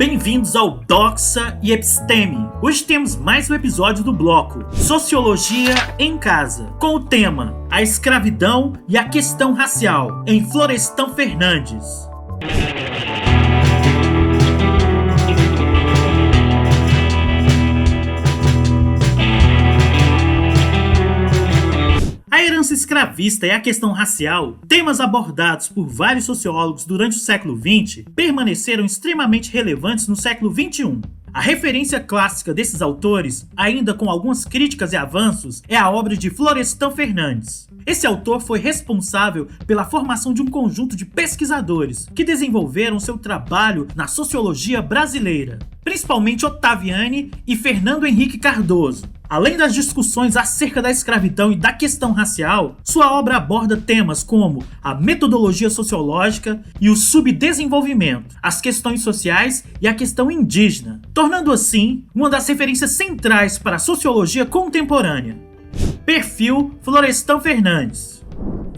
Bem-vindos ao Doxa e Episteme. Hoje temos mais um episódio do bloco Sociologia em Casa, com o tema A Escravidão e a Questão Racial, em Florestan Fernandes. A herança escravista e a questão racial, temas abordados por vários sociólogos durante o século XX, permaneceram extremamente relevantes no século XXI. A referência clássica desses autores, ainda com algumas críticas e avanços, é a obra de Florestan Fernandes. Esse autor foi responsável pela formação de um conjunto de pesquisadores que desenvolveram seu trabalho na sociologia brasileira, principalmente Ottaviani e Fernando Henrique Cardoso. Além das discussões acerca da escravidão e da questão racial, sua obra aborda temas como a metodologia sociológica e o subdesenvolvimento, as questões sociais e a questão indígena, tornando assim uma das referências centrais para a sociologia contemporânea. Perfil Florestan Fernandes.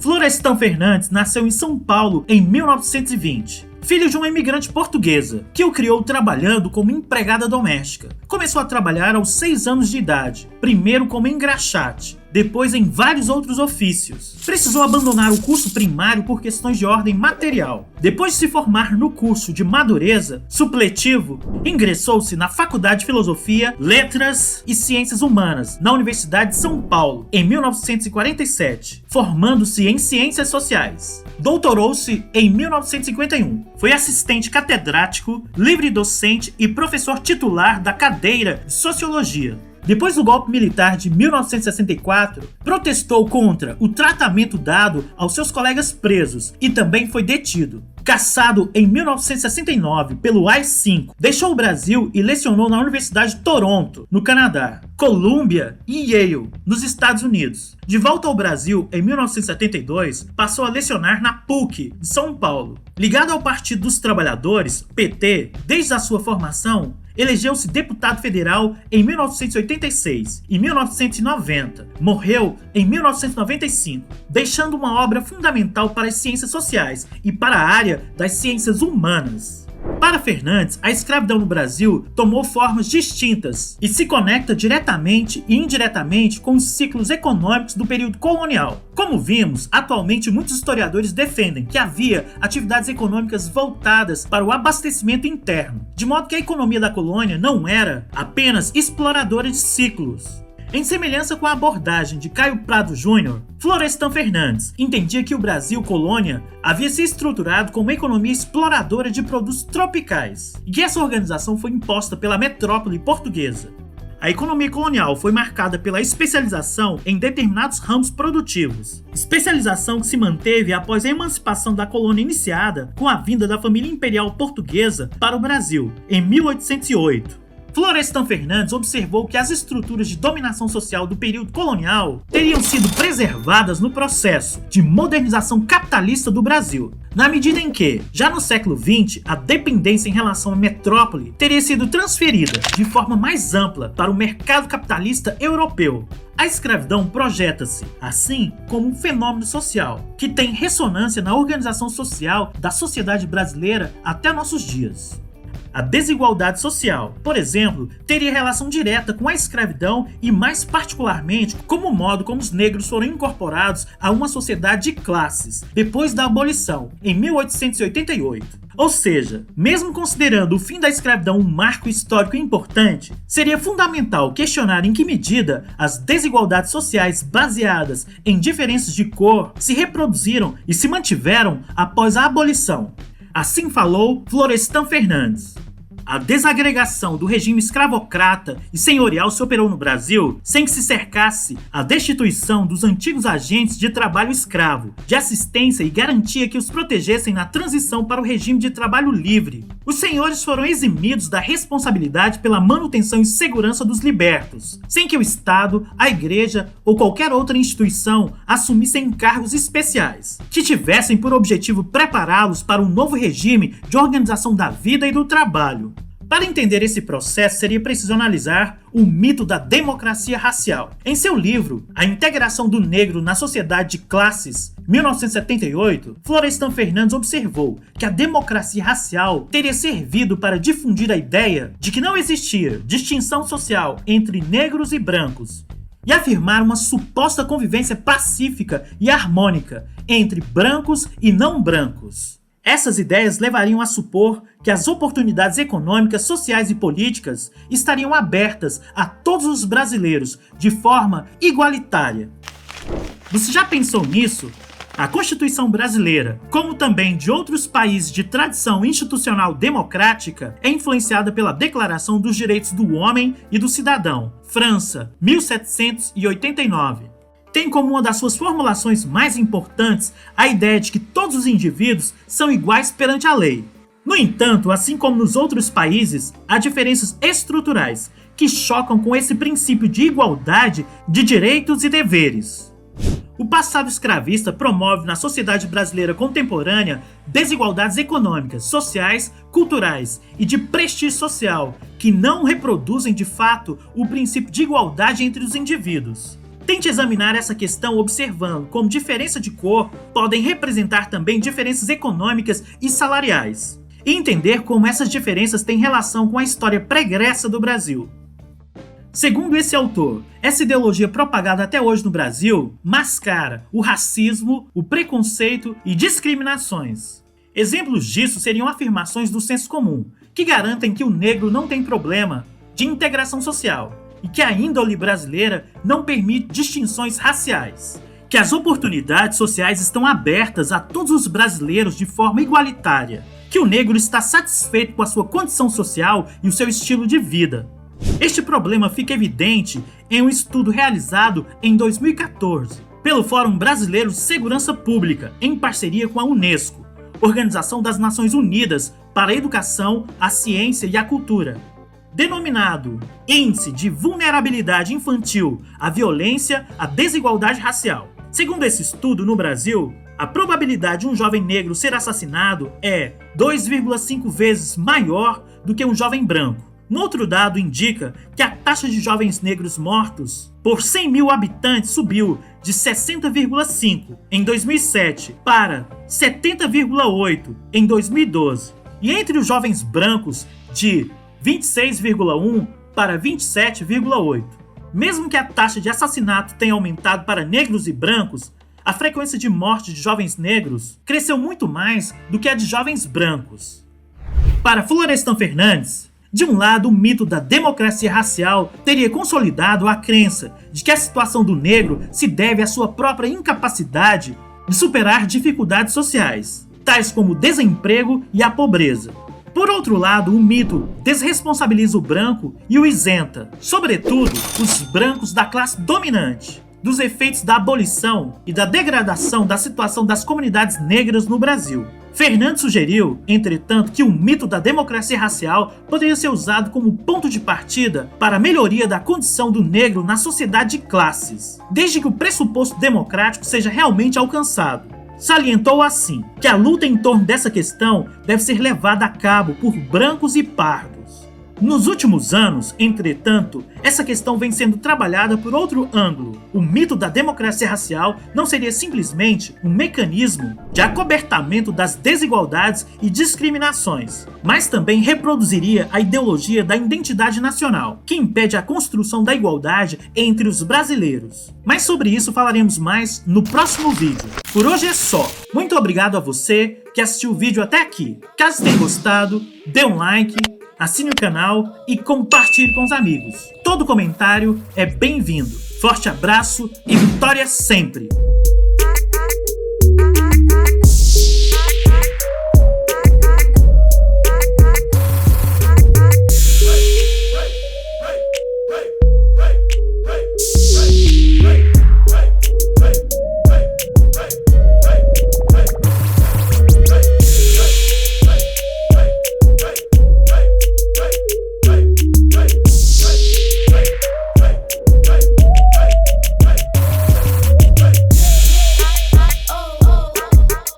Florestan Fernandes nasceu em São Paulo em 1920. Filho de uma imigrante portuguesa, que o criou trabalhando como empregada doméstica. Começou a trabalhar aos 6 anos de idade, primeiro como engraxate, depois em vários outros ofícios. Precisou abandonar o curso primário por questões de ordem material. Depois de se formar no curso de madureza supletivo, ingressou-se na Faculdade de Filosofia, Letras e Ciências Humanas, na Universidade de São Paulo, em 1947, formando-se em Ciências Sociais. Doutorou-se em 1951. Foi assistente catedrático, livre-docente e professor titular da cadeira de Sociologia. Depois do golpe militar de 1964, protestou contra o tratamento dado aos seus colegas presos e também foi detido. Cassado em 1969 pelo AI-5, deixou o Brasil e lecionou na Universidade de Toronto, no Canadá, Columbia e Yale, nos Estados Unidos. De volta ao Brasil em 1972, passou a lecionar na PUC de São Paulo. Ligado ao Partido dos Trabalhadores, PT, desde a sua formação, elegeu-se deputado federal em 1986 e 1990. Morreu em 1995, deixando uma obra fundamental para as ciências sociais e para a área das ciências humanas. Para Fernandes, a escravidão no Brasil tomou formas distintas e se conecta diretamente e indiretamente com os ciclos econômicos do período colonial. Como vimos, atualmente muitos historiadores defendem que havia atividades econômicas voltadas para o abastecimento interno, de modo que a economia da colônia não era apenas exploradora de ciclos. Em semelhança com a abordagem de Caio Prado Júnior, Florestan Fernandes entendia que o Brasil colônia havia se estruturado como uma economia exploradora de produtos tropicais e que essa organização foi imposta pela metrópole portuguesa. A economia colonial foi marcada pela especialização em determinados ramos produtivos, especialização que se manteve após a emancipação da colônia iniciada com a vinda da família imperial portuguesa para o Brasil, em 1808. Florestan Fernandes observou que as estruturas de dominação social do período colonial teriam sido preservadas no processo de modernização capitalista do Brasil, na medida em que, já no século XX, a dependência em relação à metrópole teria sido transferida de forma mais ampla para o mercado capitalista europeu. A escravidão projeta-se, assim, como um fenômeno social, que tem ressonância na organização social da sociedade brasileira até nossos dias. A desigualdade social, por exemplo, teria relação direta com a escravidão e, mais particularmente, como o modo como os negros foram incorporados a uma sociedade de classes, depois da abolição, em 1888. Ou seja, mesmo considerando o fim da escravidão um marco histórico importante, seria fundamental questionar em que medida as desigualdades sociais baseadas em diferenças de cor se reproduziram e se mantiveram após a abolição. Assim falou Florestan Fernandes. A desagregação do regime escravocrata e senhorial se operou no Brasil sem que se cercasse a destituição dos antigos agentes de trabalho escravo, de assistência e garantia que os protegessem na transição para o regime de trabalho livre. Os senhores foram eximidos da responsabilidade pela manutenção e segurança dos libertos, sem que o Estado, a Igreja ou qualquer outra instituição assumissem encargos especiais, que tivessem por objetivo prepará-los para um novo regime de organização da vida e do trabalho. Para entender esse processo, seria preciso analisar o mito da democracia racial. Em seu livro, A Integração do Negro na Sociedade de Classes, 1978, Florestan Fernandes observou que a democracia racial teria servido para difundir a ideia de que não existia distinção social entre negros e brancos, e afirmar uma suposta convivência pacífica e harmônica entre brancos e não brancos. Essas ideias levariam a supor que as oportunidades econômicas, sociais e políticas estariam abertas a todos os brasileiros de forma igualitária. Você já pensou nisso? A Constituição brasileira, como também de outros países de tradição institucional democrática, é influenciada pela Declaração dos Direitos do Homem e do Cidadão, França, 1789. Tem como uma das suas formulações mais importantes a ideia de que todos os indivíduos são iguais perante a lei. No entanto, assim como nos outros países, há diferenças estruturais que chocam com esse princípio de igualdade de direitos e deveres. O passado escravista promove na sociedade brasileira contemporânea desigualdades econômicas, sociais, culturais e de prestígio social que não reproduzem de fato o princípio de igualdade entre os indivíduos. Tente examinar essa questão observando como diferença de cor podem representar também diferenças econômicas e salariais, e entender como essas diferenças têm relação com a história pregressa do Brasil. Segundo esse autor, essa ideologia propagada até hoje no Brasil mascara o racismo, o preconceito e discriminações. Exemplos disso seriam afirmações do senso comum, que garantem que o negro não tem problema de integração social, e que a índole brasileira não permite distinções raciais, que as oportunidades sociais estão abertas a todos os brasileiros de forma igualitária, que o negro está satisfeito com a sua condição social e o seu estilo de vida. Este problema fica evidente em um estudo realizado em 2014 pelo Fórum Brasileiro de Segurança Pública, em parceria com a Unesco, Organização das Nações Unidas para a Educação, a Ciência e a Cultura, denominado Índice de Vulnerabilidade Infantil à Violência, à Desigualdade Racial. Segundo esse estudo, no Brasil, a probabilidade de um jovem negro ser assassinado é 2,5 vezes maior do que um jovem branco. Um outro dado indica que a taxa de jovens negros mortos por 100 mil habitantes subiu de 60,5 em 2007 para 70,8 em 2012. E entre os jovens brancos, de 26,1 para 27,8. Mesmo que a taxa de assassinato tenha aumentado para negros e brancos, a frequência de morte de jovens negros cresceu muito mais do que a de jovens brancos. Para Florestan Fernandes, de um lado, o mito da democracia racial teria consolidado a crença de que a situação do negro se deve à sua própria incapacidade de superar dificuldades sociais, tais como o desemprego e a pobreza. Por outro lado, o mito desresponsabiliza o branco e o isenta, sobretudo os brancos da classe dominante, dos efeitos da abolição e da degradação da situação das comunidades negras no Brasil. Fernandes sugeriu, entretanto, que o mito da democracia racial poderia ser usado como ponto de partida para a melhoria da condição do negro na sociedade de classes, desde que o pressuposto democrático seja realmente alcançado. Salientou assim que a luta em torno dessa questão deve ser levada a cabo por brancos e pardos. Nos últimos anos, entretanto, essa questão vem sendo trabalhada por outro ângulo. O mito da democracia racial não seria simplesmente um mecanismo de acobertamento das desigualdades e discriminações, mas também reproduziria a ideologia da identidade nacional, que impede a construção da igualdade entre os brasileiros. Mas sobre isso falaremos mais no próximo vídeo. Por hoje é só. Muito obrigado a você que assistiu o vídeo até aqui. Caso tenha gostado, dê um like, assine o canal e compartilhe com os amigos. Todo comentário é bem-vindo. Forte abraço e vitória sempre!